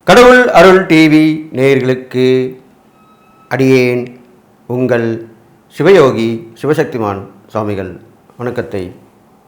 கடவுள் அருள் டிவி நேயர்களுக்கு அடியேன் உங்கள் சிவயோகி சிவசக்திமான் சுவாமிகள் வணக்கத்தை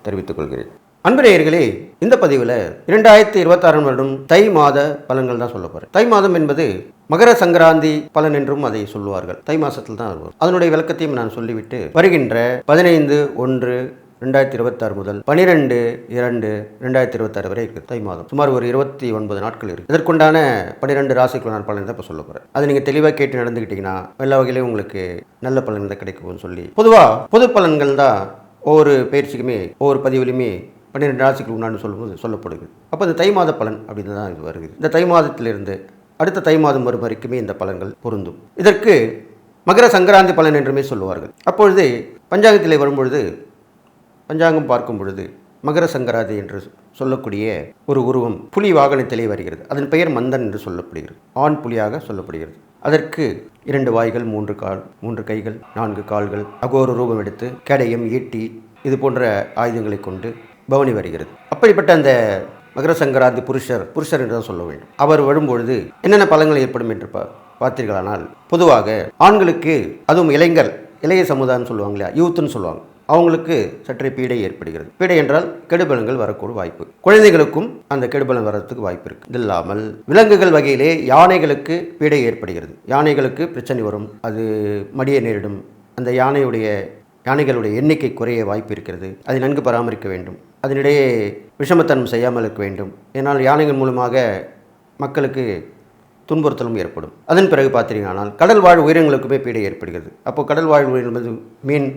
தெரிவித்துக் கொள்கிறேன். அன்பு நேயர்களே, இந்த பதிவில் 2026 வருடம் தை மாத பலன்கள் தான் சொல்ல போகிறேன். தை மாதம் என்பது மகர சங்கராந்தி பலன் என்றும் அதை சொல்லுவார்கள். தை மாதத்தில் தான் வரும். அதனுடைய விளக்கத்தையும் நான் சொல்லிவிட்டு வருகின்ற 15/1/2026 முதல் 12/2/2026 வரை இருக்குது தை மாதம். சுமார் ஒரு 29 நாட்கள் இருக்குது. இதற்குண்டான 12 ராசிக்குள்ளான பலன் தான் இப்போ சொல்ல போகிறேன். அதை நீங்கள் தெளிவாக கேட்டு நடந்துக்கிட்டீங்கன்னா எல்லா வகையிலையும் உங்களுக்கு நல்ல பலன் தான் கிடைக்கும்னு சொல்லி பொதுவாக பொது பலன்கள் தான் ஒவ்வொரு பயிற்சிக்குமே ஒவ்வொரு பதிவிலுமே 12 ராசிக்கு உண்டான்னு சொல்லும்போது சொல்லப்படுது. அப்போ இந்த தை மாத பலன் அப்படின்னு தான் இது வருகிறது. இந்த தை மாதத்திலிருந்து அடுத்த தை மாதம் வரும் வரைக்குமே இந்த பலன்கள் பொருந்தும். இதற்கு மகர சங்கராந்தி பலன் என்றுமே சொல்லுவார்கள். அப்பொழுது பஞ்சாங்கத்திலே வரும்பொழுது பஞ்சாங்கம் பார்க்கும் பொழுது மகர சங்கராந்தி என்று சொல்லக்கூடிய ஒரு உருவம் புலி வாகனத்திலே வருகிறது. அதன் பெயர் மந்தன் என்று சொல்லப்படுகிறது. ஆண் புலியாக சொல்லப்படுகிறது. அதற்கு 2 வாய்கள், 3 கால், 3 கைகள், 4 கால்கள், அகோர ரூபம் எடுத்து கேடயம், ஈட்டி இது போன்ற ஆயுதங்களை கொண்டு பவனி வருகிறது. அப்படிப்பட்ட அந்த மகர சங்கராந்தி புருஷர் என்று தான் சொல்ல வேண்டும். அவர் வரும்பொழுது என்னென்ன பலன்கள் ஏற்படும் என்று பார்த்தீர்களானால், பொதுவாக ஆண்களுக்கு, அதுவும் இளைய சமுதாயம் சொல்லுவாங்க இல்லையா, யூத்துன்னு சொல்லுவாங்க, அவங்களுக்கு சற்றே பீடை ஏற்படுகிறது. பீடை என்றால் கெடுபலன்கள் வரக்கூடிய வாய்ப்பு. குழந்தைகளுக்கும் அந்த கெடுபலன் வரத்துக்கு வாய்ப்பு இருக்குது. இது இல்லாமல் விலங்குகள் வகையிலே யானைகளுக்கு பீடை ஏற்படுகிறது. யானைகளுக்கு பிரச்சனை வரும், அது மடிய நேரிடும். அந்த யானைகளுடைய எண்ணிக்கை குறைய வாய்ப்பு இருக்கிறது. அதை நன்கு பராமரிக்க வேண்டும். அதனிடையே விஷமத்தனம் செய்யாமல் இருக்க வேண்டும். ஏன்னால் யானைகள் மூலமாக மக்களுக்கு துன்புறுத்தலும் ஏற்படும். அதன் பிறகு பார்த்தீங்கன்னால் கடல் வாழ் உயிரினங்களுக்குமே பீடை ஏற்படுகிறது. அப்போது கடல் வாழ் உயிரினங்கள் மீன்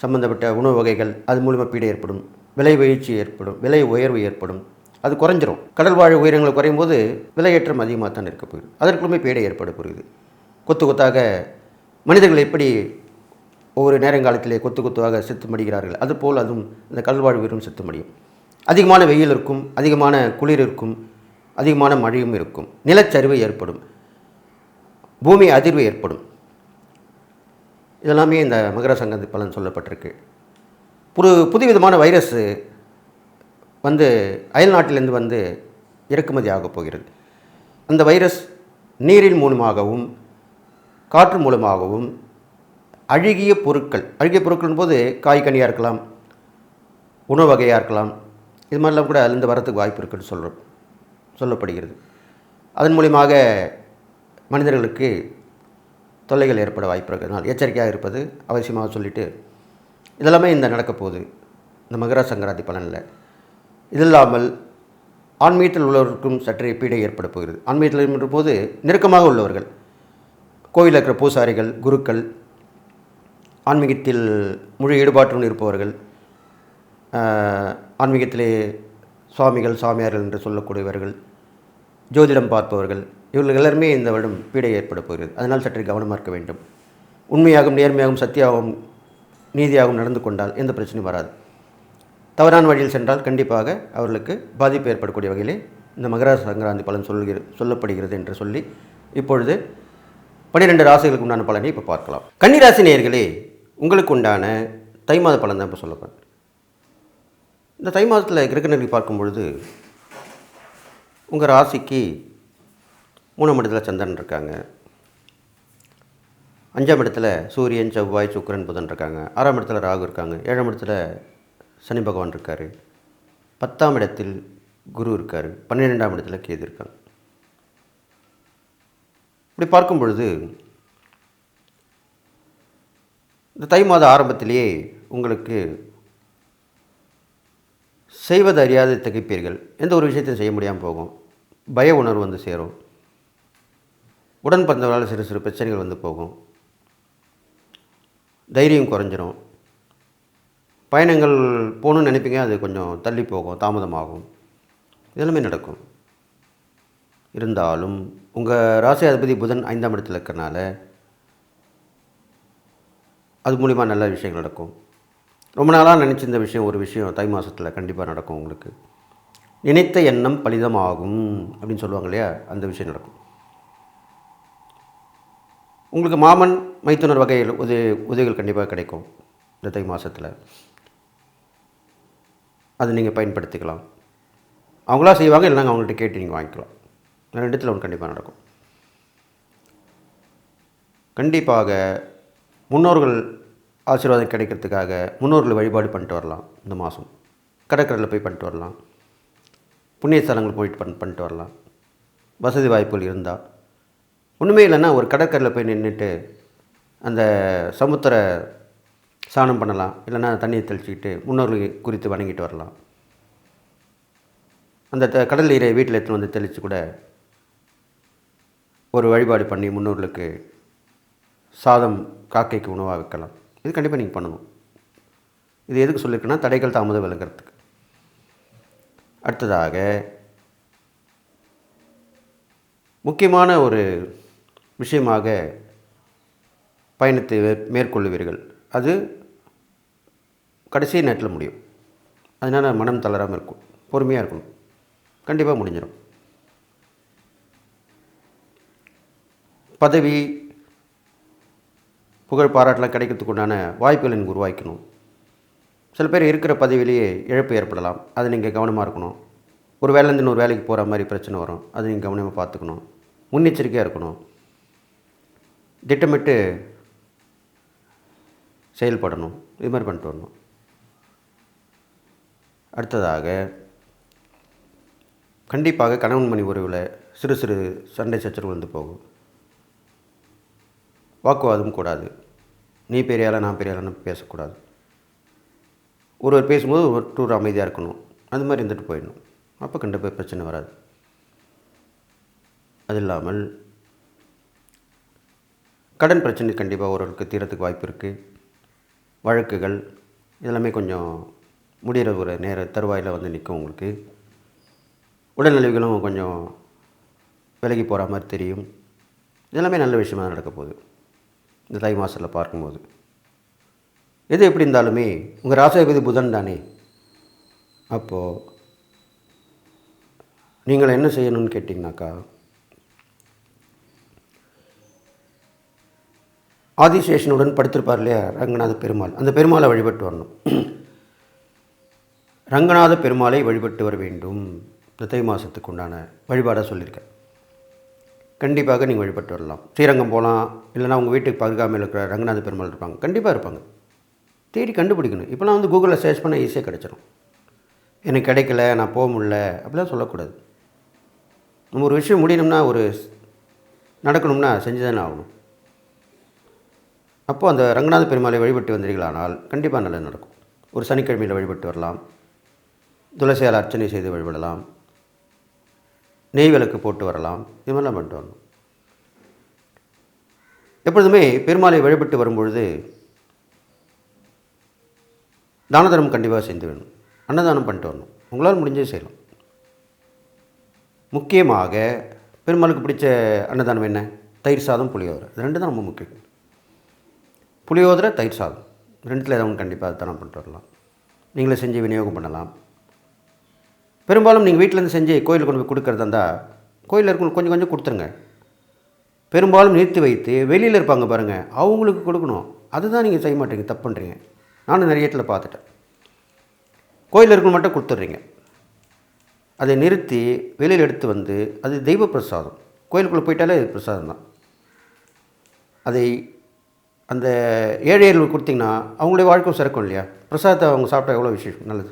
சம்பந்தப்பட்ட உணவு வகைகள், அது மூலமாக பீடை ஏற்படும். விலை வீழ்ச்சி ஏற்படும், விலை உயர்வு ஏற்படும், அது குறைஞ்சிரும். கடல் வாழ் உயிரினங்கள் குறையும் போது விலையேற்றம் அதிகமாக தான் இருக்க போகுது. அதற்குமே பீடை ஏற்பட போகிறது. கொத்தாக மனிதர்கள் எப்படி ஒவ்வொரு நேரங்காலத்திலே கொத்தாக செத்து மடிகிறார்கள், அதுபோல் அதுவும் இந்த கடல்வாழ் உயிரும் செத்து மடியும். அதிகமான வெயில் இருக்கும், அதிகமான குளிர் இருக்கும், அதிகமான மழையும் இருக்கும். நிலச்சரிவு ஏற்படும், பூமி அதிர்வு ஏற்படும். இதெல்லாமே இந்த மகர சங்கராந்தி பலன் சொல்லப்பட்டிருக்கு. புதுவிதமான வைரஸ் அயல் நாட்டிலிருந்து இறக்குமதி ஆகப் போகிறது. அந்த வைரஸ் நீரின் மூலமாகவும் காற்று மூலமாகவும் அழுகிய பொருட்கள் போது காய்கனியாக இருக்கலாம், உணவு வகையாக இருக்கலாம், இது மாதிரிலாம் கூட அதிலிருந்து வரத்துக்கு வாய்ப்பு இருக்குன்னு சொல்லப்படுகிறது. அதன் மூலியமாக மனிதர்களுக்கு தொல்லைகள் ஏற்பட வாய்ப்பு இருக்கிறதுனால எச்சரிக்கையாக இருப்பது அவசியமாக சொல்லிவிட்டு, இதெல்லாமே இந்த நடக்க போகுது இந்த மகர சங்கராந்தி பலனில். இது இல்லாமல் ஆன்மீகத்தில் உள்ளவர்களுக்கும் சற்றே பீடை ஏற்பட போகிறது. ஆன்மீகத்தில் என்ற போது நெருக்கமாக உள்ளவர்கள், கோவிலில் இருக்கிற பூசாரிகள், குருக்கள், ஆன்மீகத்தில் முழு ஈடுபாட்டுடன் இருப்பவர்கள், ஆன்மீகத்திலே சுவாமிகள், சாமியார்கள் என்று சொல்லக்கூடியவர்கள், ஜோதிடம் பார்ப்பவர்கள், இவர்கள் எல்லாருமே இந்த வருடம் பீடை ஏற்பட போகிறது. அதனால் சற்று கவனமாக இருக்க வேண்டும். உண்மையாகவும் நேர்மையாகவும் சத்தியாகவும் நீதியாகவும் நடந்து கொண்டால் எந்த பிரச்சனையும் வராது. தவறான வழியில் சென்றால் கண்டிப்பாக அவர்களுக்கு பாதிப்பு ஏற்படக்கூடிய வகையிலே இந்த மகர சங்கராந்தி பலன் சொல்லப்படுகிறது என்று சொல்லி இப்பொழுது 12 ராசிகளுக்கு உண்டான பலனை இப்போ பார்க்கலாம். கன்னிராசி நேயர்களே, உங்களுக்கு உண்டான தை மாத பலன் தான் இப்போ சொல்லப்படும். இந்த தை மாதத்தில் கிரகநிலை பார்க்கும் பொழுது உங்கள் ராசிக்கு 3ஆம் இடத்துல சந்திரன் இருக்காங்க, 5ஆம் இடத்துல சூரியன், செவ்வாய், சுக்கிரன், புதன் இருக்காங்க, 6ஆம் இடத்துல ராகு இருக்காங்க, 7ஆம் இடத்துல சனி பகவான் இருக்கார், 10ஆம் இடத்தில் குரு இருக்கார், 12ஆம் இடத்துல கேது இருக்காங்க. இப்படி பார்க்கும் பொழுது இந்த தை மாத ஆரம்பத்திலேயே உங்களுக்கு செய்வது அறியாது திகைப்பீர்கள். எந்த ஒரு விஷயத்தையும் செய்ய முடியாமல் போகும். பய உணர்வு சேரும். உடன் பிறந்தவர்களால் சிறு சிறு பிரச்சனைகள் போகும். தைரியம் குறைஞ்சிரும். பயணங்கள் போகணுன்னு நினைப்பீங்க, அது கொஞ்சம் தள்ளி போகும், தாமதமாகும். இதெல்லாமே நடக்கும். இருந்தாலும் உங்கள் ராசி அதிபதி புதன் 5ஆம் இடத்தில் இருக்கிறனால அது மூலிமா நல்ல விஷயங்கள் நடக்கும். ரொம்ப நாளாக நினச்சிருந்த ஒரு விஷயம் தை மாதத்தில் கண்டிப்பாக நடக்கும். உங்களுக்கு நினைத்த எண்ணம் பலிதமாகும் அப்படின்னு சொல்லுவாங்க இல்லையா, அந்த விஷயம் நடக்கும். உங்களுக்கு மாமன் மைத்துனர் வகையில் உதவிகள் கண்டிப்பாக கிடைக்கும் இந்த தை மாதத்தில். அது நீங்கள் பயன்படுத்திக்கலாம். அவங்களா செய்வாங்க, இல்லைனாங்க அவங்கள்ட்ட கேட்டு நீங்கள் வாங்கிக்கலாம். ரெண்டுத்தில் ஒன்று கண்டிப்பாக நடக்கும். கண்டிப்பாக முன்னோர்கள் ஆசீர்வாதம் கிடைக்கிறதுக்காக முன்னோர்கள் வழிபாடு பண்ணிட்டு வரலாம். இந்த மாதம் கடற்கரையில் போய் பண்ணிட்டு வரலாம், புண்ணிய ஸ்தலங்கள் போயிட்டு பண்ணிட்டு வரலாம். வசதி வாய்ப்புகள் இருந்தால், ஒன்றுமே இல்லைன்னா ஒரு கடற்கரையில் போய் நின்றுட்டு அந்த சமுத்திர ஸ்நானம் பண்ணலாம், இல்லைன்னா தண்ணியை தெளிச்சிக்கிட்டு முன்னோர்கள் குறித்து வணங்கிட்டு வரலாம். அந்த கடல் நீரை வீட்டில் எடுத்துன்னு வந்து தெளித்து கூட ஒரு வழிபாடு பண்ணி முன்னோர்களுக்கு சாதம் காக்கைக்கு உணவாக வைக்கலாம். இது கண்டிப்பாக நீங்கள் பண்ணணும். இது எதுக்கு சொல்லியிருக்குன்னா தடைகள் தாமதம் விளங்குறதுக்கு. அடுத்ததாக முக்கியமான ஒரு விஷயமாக பயணத்தை மேற்கொள்ளுவீர்கள். அது கடைசி நேரத்தில் முடியும். அதனால் மனம் தளராமல் இருக்கும், பொறுமையாக இருக்கணும். கண்டிப்பாக முடிஞ்சிடும். பதவி புகழ் பாராட்டலாம் கிடைக்கிறதுக்கு உண்டான வாய்ப்புகளை நீங்கள் உருவாக்கணும். சில பேர் இருக்கிற பதவியிலேயே இழப்பு ஏற்படலாம். அது நீங்கள் கவனமாக இருக்கணும். ஒரு வேலைலேருந்து இன்னொரு வேலைக்கு போகிற மாதிரி பிரச்சனை வரும். அது நீங்கள் கவனமாக பார்த்துக்கணும். முன்னெச்சரிக்கையாக இருக்கணும். திட்டமிட்டு செயல்படணும். இது மாதிரி பண்ணிட்டு வரணும். அடுத்ததாக கண்டிப்பாக கணவன் மணி உறவில் சிறு சிறு சண்டை சச்சரவு வந்து போகும். வாக்குவாதம் கூடாது. நீ பெரியாளா நான் பெரியாளான்னு பேசக்கூடாது. ஒருவர் பேசும்போது ஒருத்தர் அமைதியாக இருக்கணும். அது மாதிரி இருந்துட்டு போயிடணும். அப்போ கண்டிப்பாக பிரச்சனை வராது. அது இல்லாமல் கடன் பிரச்சனை கண்டிப்பாக ஒருவருக்கு தீரத்துக்கு வாய்ப்பு இருக்குது. வழக்குகள் இதெல்லாமே கொஞ்சம் முடிகிற ஒரு நேர தருவாயில் வந்து நிற்கும். உங்களுக்கு உடல்நலவுகளும் கொஞ்சம் விலகி போகிற மாதிரி தெரியும். இதெல்லாமே நல்ல விஷயமாக நடக்க போகுது இந்த தை மாதத்தில் பார்க்கும்போது. எது எப்படி இருந்தாலுமே உங்கள் ராசாதிபதி புதன் தானே. அப்போது நீங்கள் என்ன செய்யணும்னு கேட்டிங்கனாக்கா, ஆதிசேஷனுடன் படுத்திருப்பார் இல்லையா ரங்கநாத பெருமாள், அந்த பெருமாளை வழிபட்டு வரணும். ரங்கநாத பெருமாளை வழிபட்டு வர வேண்டும். இந்த தை மாதத்துக்கு உண்டான வழிபாடாக சொல்லியிருக்கேன். கண்டிப்பாக நீங்கள் வழிபட்டு வரலாம். ஸ்ரீரங்கம் போகலாம், இல்லைனா உங்கள் வீட்டுக்கு பருகாமல் இருக்கிற ரங்கநாத பெருமாள் இருப்பாங்க, கண்டிப்பாக இருப்பாங்க. தேடி கண்டுபிடிக்கணும். இப்போலாம் வந்து கூகுளில் சர்ச் பண்ணால் ஈஸியாக கிடச்சிடும். எனக்கு கிடைக்கல, நான் போக முடியல அப்படிலாம் சொல்லக்கூடாது. நம்ம ஒரு விஷயம் முடியணும்னா, ஒரு நடக்கணும்னா செஞ்சு தானே ஆகணும். அப்போது அந்த ரங்கநாத பெருமாளை வழிபட்டு வந்தீர்களானால் கண்டிப்பாக நல்லது நடக்கும். ஒரு சனிக்கிழமையில் வழிபட்டு வரலாம். துளசியால் அர்ச்சனை செய்து வழிபடலாம். நெய் விளக்கு போட்டு வரலாம். இது மாதிரிலாம் பண்ணிட்டு வரணும். எப்பொழுதுமே பெருமாளை வழிபட்டு வரும்பொழுது தான தர்மம் கண்டிப்பாக செஞ்சு வேணும். அன்னதானம் பண்ணிட்டு வரணும். உங்களால் முடிஞ்சே செய்யலாம். முக்கியமாக பெருமாளுக்கு பிடிச்ச அன்னதானம் என்ன? தயிர் சாதம், புளியோதரை. இது ரெண்டு தான் ரொம்ப முக்கியம். புளியோதரை, தயிர் சாதம், ரெண்டுத்தில் ஏதாவது கண்டிப்பாக தானம் பண்ணிட்டு வரலாம். நீங்களே செஞ்சு விநியோகம் பண்ணலாம். பெரும்பாலும் நீங்கள் வீட்டிலேருந்து செஞ்சு கோயிலுக்கு கொண்டு போய் கொடுக்குறதா இருந்தால் கோயிலில் இருக்கவங்களுக்கு கொஞ்சம் கொஞ்சம் கொடுத்துருங்க. பெரும்பாலும் நிறுத்தி வைத்து வெளியில் இருப்பாங்க பாருங்கள், அவங்களுக்கு கொடுக்கணும். அதுதான் நீங்கள் செய்ய மாட்டீங்க, தப்பு பண்ணுறீங்க. நானும் நிறைய இடத்துல பார்த்துட்டேன். கோயிலில் இருக்கணும் மட்டும் கொடுத்துட்றீங்க. அதை நிறுத்தி வெளியில் எடுத்து வந்து அது தெய்வ பிரசாதம். கோயிலுக்குள்ளே போயிட்டாலே அது பிரசாதம் தான். அதை அந்த ஏழைகளுக்கு கொடுத்திங்கன்னா அவங்களுடைய வாழ்க்கை சிறக்கும் இல்லையா? பிரசாதத்தை அவங்க சாப்பிட்டா எவ்வளோ விசேஷம், நல்லது.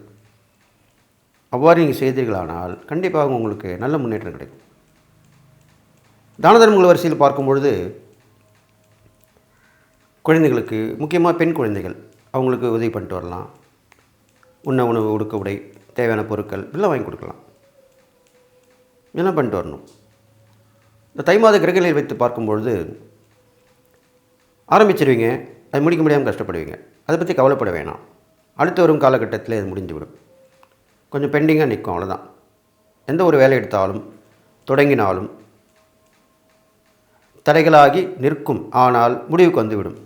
அவ்வாறு நீங்கள் செய்தீர்களானால் கண்டிப்பாக உங்களுக்கு நல்ல முன்னேற்றம் கிடைக்கும். தான தர்மங்கள் வரிசையில் பார்க்கும்பொழுது குழந்தைகளுக்கு, முக்கியமாக பெண் குழந்தைகள், அவங்களுக்கு உதவி பண்ணிட்டு வரலாம். உண்ண உணவு, உடுக்க உடை, தேவையான பொருட்கள் எல்லாம் வாங்கி கொடுக்கலாம். இதெல்லாம் பண்ணிட்டு வரணும். இந்த தை மாத கிரகநிலை வைத்து பார்க்கும்பொழுது ஆரம்பிச்சிருவீங்க, அது முடிக்க முடியாமல் கஷ்டப்படுவீங்க. அதை பற்றி கவலைப்பட வேணாம். அடுத்து வரும் காலகட்டத்தில் இது முடிந்துவிடும். கொஞ்சம் பெண்டிங்காக நிற்கும், அவ்வளோதான். எந்த ஒரு வேலை எடுத்தாலும் தொடங்கினாலும் தடைகளாகி நிற்கும். ஆனால் முடிவுக்கு வந்துவிடும்.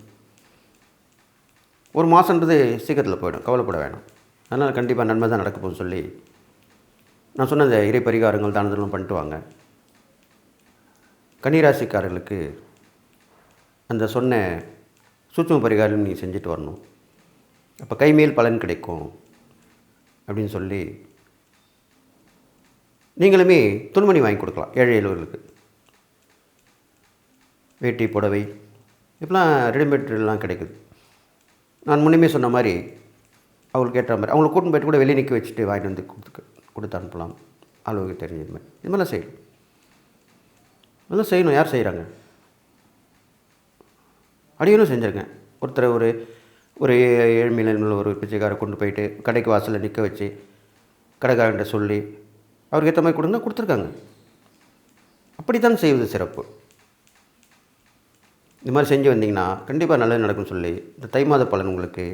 ஒரு மாதன்றது சீக்கிரத்தில் போயிடும், கவலைப்பட வேணாம். அதனால் கண்டிப்பாக நன்மை தான் நடக்க போகுதுன்னு சொல்லி நான் சொன்ன இந்த இறை பரிகாரங்கள் தானதெல்லாம் பண்ணிட்டு வாங்க. கன்னிராசிக்காரர்களுக்கு அந்த சொன்ன சூட்சும பரிகாரம் நீங்கள் செஞ்சுட்டு வரணும். அப்போ கைமேல் பலன் கிடைக்கும் அப்படின்னு சொல்லி நீங்களுமே துணிமணி வாங்கி கொடுக்கலாம் ஏழை எளியவர்களுக்கு. வேட்டி புடவை இப்போலாம் ரெடிமேட்லாம் கிடைக்குது. நான் முன்னுமே சொன்ன மாதிரி அவங்களுக்கு ஏற்ற மாதிரி அவங்களை கூட்டின்னு போய்ட்டு கூட வெளியே நிற்க வச்சுட்டு வாங்கிட்டு வந்து கொடுத்து அனுப்பலாம். அளவுக்கு தெரிஞ்ச மாதிரி இது மாதிரிலாம் செய்யணும். இதெல்லாம் செய்யணும். யார் செய்கிறாங்க? அடியனும் செஞ்சுருக்கேன். ஒருத்தர் ஒரு ஏழ்மையில் ஒரு பிச்சைக்காரை கொண்டு போயிட்டு கடைக்கு வாசலில் நிற்க வச்சு கடைக்காரன்ட்ட சொல்லி அவருக்கு ஏற்ற மாதிரி கொடுங்க கொடுத்துருக்காங்க. அப்படித்தான் செய்வது சிறப்பு. இது மாதிரி செஞ்சு வந்தீங்கன்னா கண்டிப்பாக நல்லது நடக்கும்னு சொல்லி இந்த தை மாத பலன் உங்களுக்கு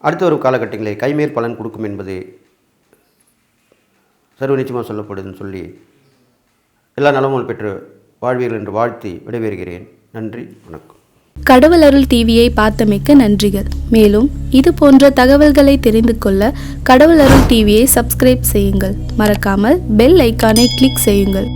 அடுத்து வரும் காலகட்டங்களில் கைமேல் பலன் கொடுக்கும் என்பது சர்வ நிச்சயமாக சொல்லப்படுதுன்னு சொல்லி எல்லா நலமும் பெற்று வாழ்வீர்கள் என்று வாழ்த்தி விடைபெறுகிறேன். நன்றி, வணக்கம். கடவுள் அருள் டிவியை பார்த்தமைக்க நன்றிகள். மேலும் இது போன்ற தகவல்களை தெரிந்து கொள்ள கடவுள் அருள் டிவியை சப்ஸ்கிரைப் செய்யுங்கள். மறக்காமல் பெல் ஐக்கானை கிளிக் செய்யுங்கள்.